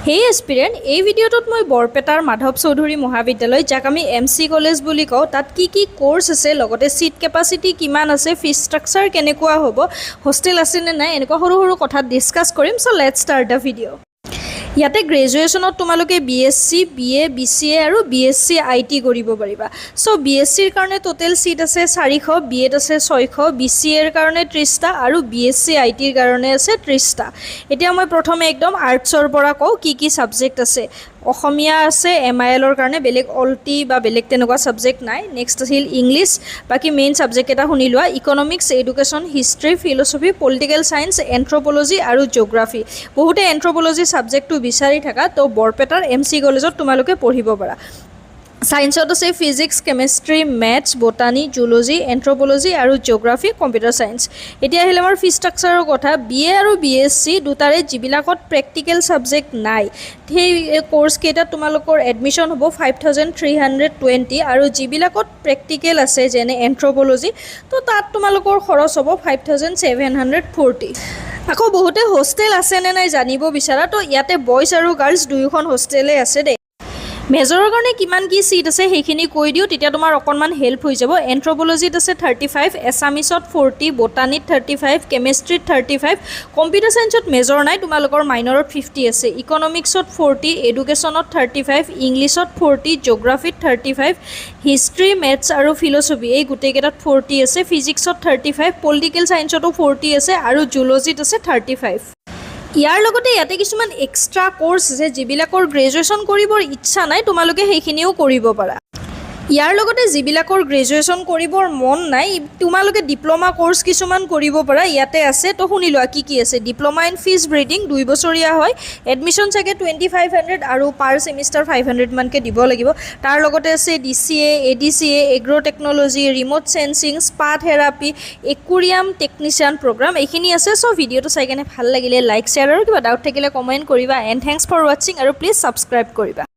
Hey aspirant, এই ভিডিওটোত মই বৰপেটাৰ মাধৱ চৌধুৰী মহাবিদ্যালয় যাক আমি এমসি কলেজ বুলি কওঁ তাত কি কোৰ্স আছে লগতে সিট কেপাসিটি কিমান আছে ফি স্ট্ৰাকচাৰ কেনেকুৱা হ'ব হোস্টেল আছে নে নাই এনেকুৱা সৰু কথা ডিসকাস কৰিম so let's start da video ইয়াতে গ্ৰেজুৱেশ্যনত তোমালোকে বিএসসি বিএ বিসিএ আৰু বিএসসি আইটি কৰিব পাৰিবা সো বিএসসিৰ কাৰণে টোটাল সিট আছে 400 বিএত আছে 600 বিসিএৰ কাৰণে 30টা আৰু বিএসসি আইটিৰ কাৰণে আছে 30টা এতিয়া মই প্ৰথমে একদম আৰ্টছৰ পৰা কওঁ কি সাবজেক্ট আছে অসমীয়া আছে এমআইএলৰ কাৰণে বেলেগ অলটি বা বেলেগ তেনেকুৱা সাবজেক্ট নাই নেক্সট আছিল ইংলিশ বাকি মেইন সাবজেক্ট এটা শুনি লোৱা economics education history philosophy political science anthropology আৰু জিওগ্ৰাফি বহুতে এন্থ্ৰোপলজি সাবজেক্টটো বিচাৰি থাকা তো বৰপেটাৰ এমসি কলেজত তোমালোকে পঢ়িব পাৰা সায়েন্সত আছে physics chemistry maths botany zoology anthropology আৰু জিওগ্ৰাফি কম্পিউটাৰ সায়েন্স এতিয়া আহিলে আমাৰ ফি স্ট্ৰাকচাৰৰ কথা বিএ আৰু বিএসসি দুটাৰে যিবিলাকত প্ৰেক্টিকেল সাবজেক্ট নাই সেই কোৰ্স কেইটা তোমালোকৰ এডমিশন হ'ব 5320 আৰু যিবিলাকত প্ৰেক্টিকেল আছে যেনে এন্থ্ৰোপলজি তো তাত তোমালোকৰ খৰচ হ'ব 5740 আকৌ বহুতে হোস্টেল আছে নে নাই জানিব বিচাৰা তো ইয়াতে বয়জ আৰু গাৰ্লছ দুয়োখন হোস্টেলে আছে দে মেজৰৰ কাৰণে কিমান কি সিট আছে সেইখিনি কৈ দিও তেতিয়া তোমাৰ অকনমান হেল্প হৈ যাব এন্থ্ৰোপলজিত আছে 35 এছামিছত 40 বটানিত 35 কেমিষ্ট্ৰিত 35 কম্পিউটাৰ সায়েন্সত মেজৰ নাই তোমালোকৰ মাইনৰত 50 আছে ইকোনমিক্সত 40 এডুকেশ্যনত 35 ইংলিশত 40 জিওগ্ৰাফিত 35 হিষ্ট্ৰী ম্যাথছ আৰু ফিলসফি এই গুটেকেটাত 40 আছে ফিজিক্সত 35 পলিটিক্যাল সায়েন্সতো 40 আছে আৰু জুলজিত আছে 35 ইয়াৰ লগতে ইয়াতে কিছুমান এক্সট্ৰা কোৰ্স আছে যিবিলাকৰ গ্ৰেজুৱেশ্যন কৰিবৰ ইচ্ছা নাই তোমালোকে সেইখিনিও কৰিব পাৰা ইয়াৰ লগতে যিবিলাকৰ গ্ৰেজুৱেশ্যন কৰিবৰ মন নাই তোমালোকে ডিপ্লোমা কোৰ্স কিছুমান কৰিব পাৰা ইয়াতে আছে তো শুনি লোৱা কি আছে ডিপ্লোমা ইন ফিজ ব্ৰিডিং 2 বছৰীয়া হয় এডমিশন চাগে 2500 আৰু পাৰ সেমিস্টাৰ 500 মানকে দিব লাগিব তাৰ লগতে আছে DCA ADCA agro technology remote sensing spa therapy aquarium technician program এইখিনি আছে সো ভিডিওটো চাই কেনে ভাল লাগিলে লাইক শেয়াৰ আৰু কিবা ডাউট থাকিলে কমেন্ট কৰিবা এণ্ড থ্যাঙ্কস ফৰ ওয়াচিং আৰু প্লিজ সাবস্ক্ৰাইব কৰিবা